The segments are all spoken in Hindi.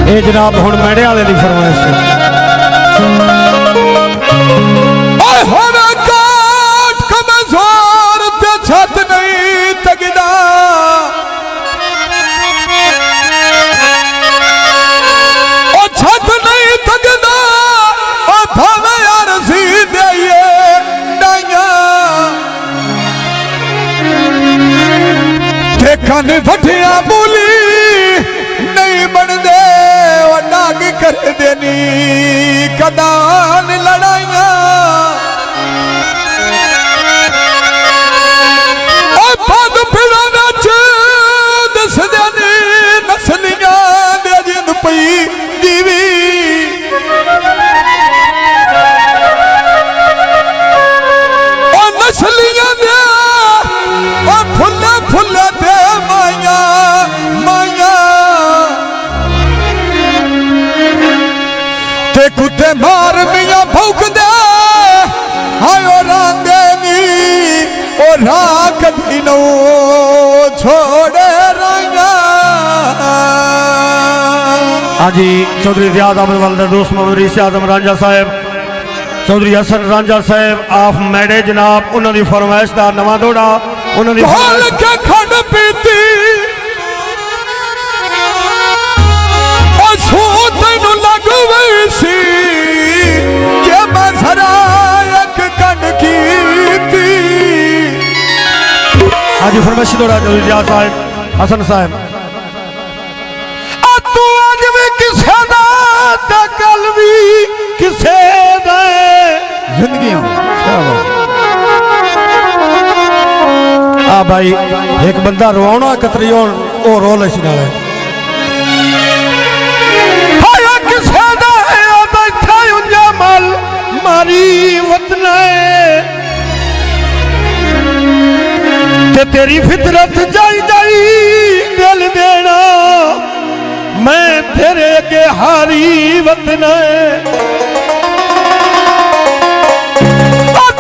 ये जनाब हुण मैडे वाले की फरमाइश है। छत नहीं तगदा ओ छत नहीं तगदा ओ भावे यार सी देइए डाइया देखा नहीं फटिया बोली नहीं बनदे ओ डाग कर देनी कदान लड़ाइया कुत्ते मार मियां भौंक दे हायो रांदे नी ओ राख दिनो छोड़े रंगा। हाँ जी चौधरी रियाज अहमद वाले दोस्त मौलवी आजम रांझा साहब चौधरी हसन रांझा साहब आप मैडे जनाब उन्होंने फरमाइश का नवा दौड़ा उन्होंने के खंड पीती तेनू लग सी के मजरा एक कन की हाँ जी फरमाइश दौड़ा चौधरी रियाज साहब हसन साहब तू अज भी किसे दा कल भी किसे दे जिंदगी आ भाई एक बंदा रोना कतरी ओ रोल इस नाल है मारी वतन तेरी फितरत जाई जाई दिल देना मैं तेरे के हारी वतन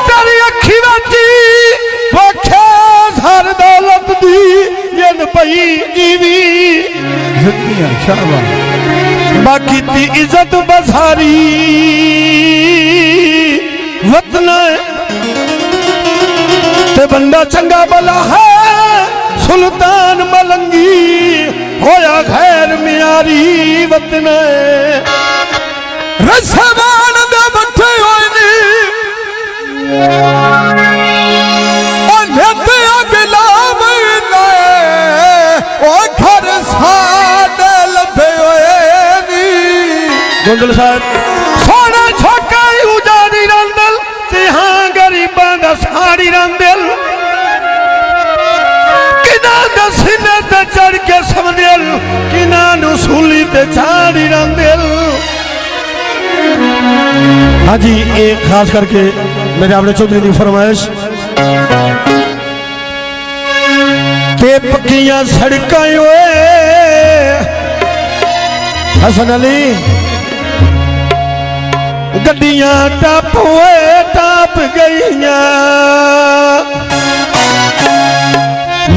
तेरी अखी बची वख्या हर दौलत दी जिन पई जीवी जिंदगी शाबाश बाकी ती इज्जत बसारी वतन ते बंदा चंगा भला है सुल्तान मलंगी होया खैर म्यारी वतन रसवान दे बट्ठे होए नी ओ नेते अगला महीने ओ घर साडे लभे होए नी गुंडल साहब सोना छोका उजाड़ी रंदल तिहां गरीबां दा साड़ी रंदल किना दा सीने ते चढ़ के समझल किना नु सूली ते चाड़ी रंदल। हाँ जी एक खास करके मेरे अपने चौधरी की फरमाइश ते पक्कियां सड़कां ओए हसन अली गड्डियां टप टप गईयां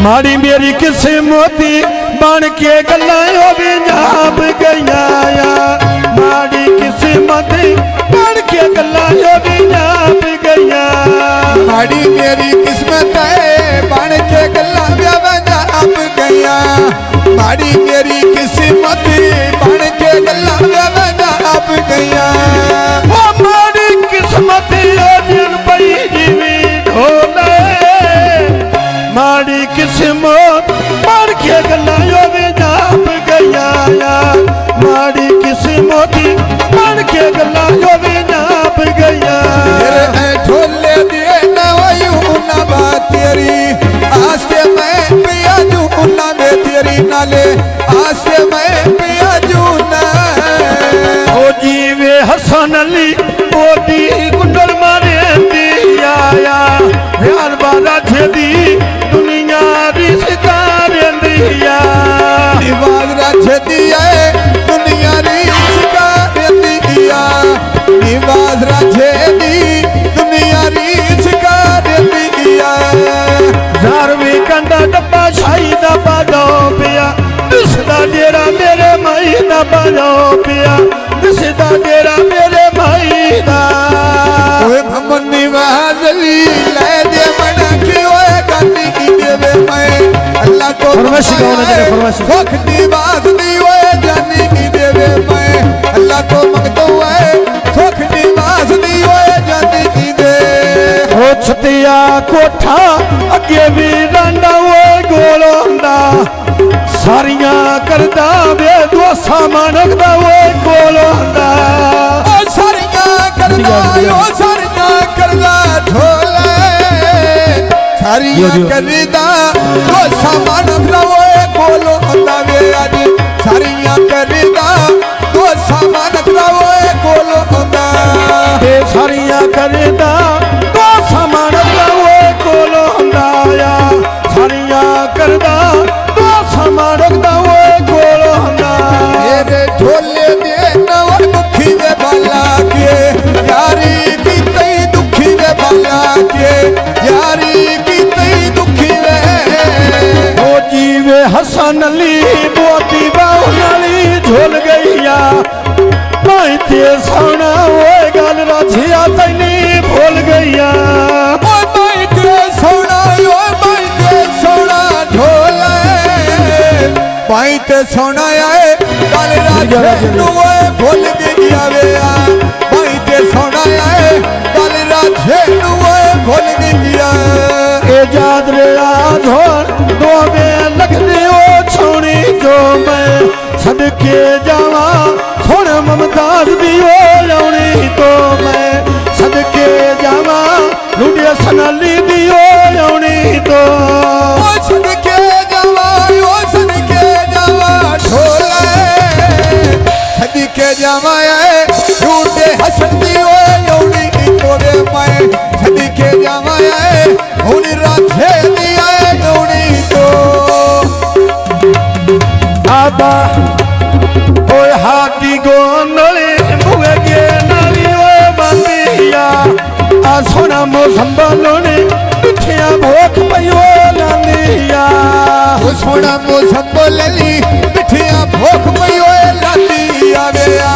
माड़ी मेरी किस्मत बन के गल्लां भी जाप गईयां माड़ी किस्मत बन के गल्लां भी जाप गईयां माड़ी मेरी किस्मत बन के गल्लां जाप गईयां माड़ी मेरी किस्मत बन के गल्लां जाप गईयां माड़ी किस्मत जिन पई जीवी ढोले माड़ी किस्मत बन के गल्लां भी जाप गईयां माड़ी किस्मत बन के गल्लां भी जाप गईयां ढोले दिए नवायूं ना बात तेरी आज के मैं पिया जू ना में तेरी नाले आज के मैं पिया जू ना ओ जीवे हसन अली ओदी गुंडल मारे दिया प्यार बारा छेदी दुनिया रिश्तेदार दिया निवाज राझे दिया दुनिया रिश्तेदार दिया निवाज राझे दी दुनिया रिश्तेदार दिया ज़ारवी कंदा डब्बा शाही दा बादो पिया इसदा जेरा मेरे महीना बजो पिया दिसदा डेरा मेरे भाई दा ओए मोहम्मद निवाज अली ले दे मना की ओए गाती की देवे मैं अल्लाह को फरमाइशी गाओ ना जरा फरमाइशी सुख निवाज दी ओए जानी की देवे मैं अल्लाह को मंगतो है सुख निवाज दी ओए जानी की दे ओ छतिया कोठा अगे भी डांडा ओए गोल होंदा सारियां करदा वे दोसा मनकदा ओए गोल होंदा ओ सारियां करदा ओ सारियां करदा ढोले सारियां करदा दोसा मनकदा ओए गोल होंदा वे आज सारियां करदा दोसा मनकदा ओए गोल होंदा ए सारियां करदा दोसा मनकदा ओए गोल होंदा या सारियां करदा दोसा मनकदा ओए गोल होंदा मेरे ढोले दे नवर मुखी दे बाला के यारी की तई दुखी दे बाला के यारी की तई दुखी वे ओ जीवे हसन अली मोती बाउनाली झोल गईया मैं ते सोना ओए गल राछिया तैनी भूल गईया ओ मैं ते सोना ढोले मैं ते सोना आए गल राछे नुए भूल गईया वे मैं ते सोना आए गल राछे नुए भूल गईया ए याद रे आधोर दो में लगदी ओ छोड़ी जो मैं सदके जावा सुन ममताज दी ओ लौनी तो मैं सदके जावा लुडिया सनाली दी ओ लौनी तो ओ सदके जावा ढोले सदके जावा लुडे हसन दी ओ लौनी तो वे मैं सदके जावा हुन राधे दी लौनी तो आबा ओए हाथी गोंदले मुए के नाली ओए बांदिया आ सोना मोसंबलोने मिठिया भोख पयो लांदिया ओ सोना मोसंबलली मिठिया भोख पयो लांदिया वेया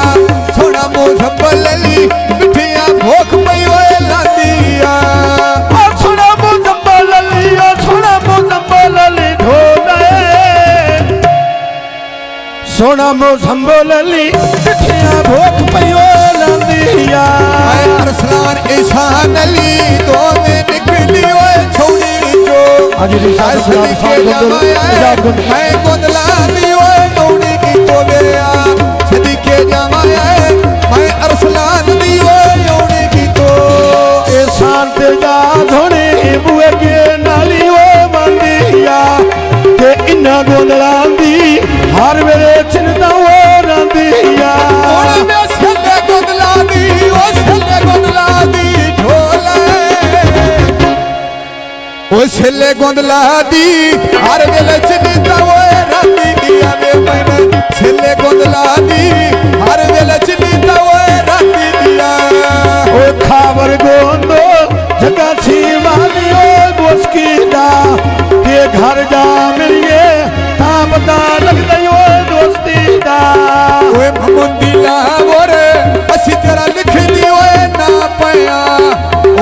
सोना मोसंबलली मिठिया भोख पयो लांदिया आ सोना मोसंबलली आ सोना मोसंबलली ढोले सोना मोसंबलली मिठिया भोख पयो लांदिया अरसलान ईशान अली दो में निकली ओए छोड़ी जो आज रिसाल सलाम साहब गुंदल मैं गुंदला दी ओए छोड़ी की तो गया सदके जमाया मैं अरसलान दी ओए छोड़ी की तो ए शांत जा धोने बुए के नाली ओ बंदिया ते इन्ना गुंदला दी हर वेले चिंता ओ रंदिया ओए में छले गुंदला दी ढोले ओ छले गुंदला दी हर वेले चिंता ओए राती आवे मैंने छले गुंदला दी हर वेले चिंता ओए राती ओ खावर गोंदो जगा सी वाली ओ मुस्की दा ते घर जा मिलिए ता पता लग गयो दोस्ती दा ओए मोहम्मदी लावरे असी तेरा लिख दी ओए ना पया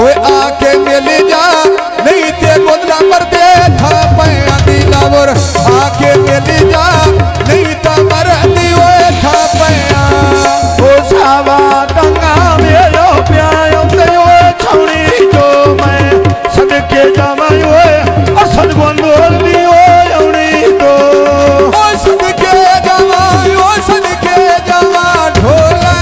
ओए आके मिल जा नहीं ते बदला मर दे था पया दी लावर आके मिल जा नहीं ता मर दी ओए था पया ओ सावा टंगा मेरो प्यायो ते ओए छौड़ी जो मैं सदके जावा ओए असल गोंदोल दी ओए औड़ी तो ओ सदके जावा ढोले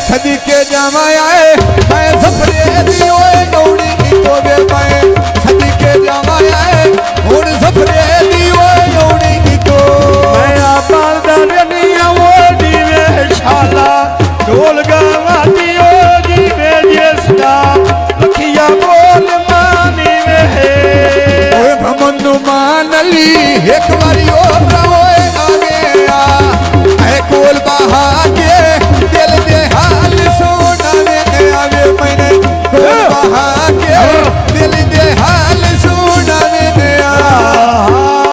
सदके जावा आए मैं सफरे दी ओए गौड़ी की तो बे मैं सदके जावा आए हुन सफरे दी ओए गौड़ी की तो मैं आपाल दरनिया वो दीवे शाला ढोल गावा दी ओ जीवे जिसदा लखिया बोल मानी में ओए भमंदु मान अली एक बारी ओ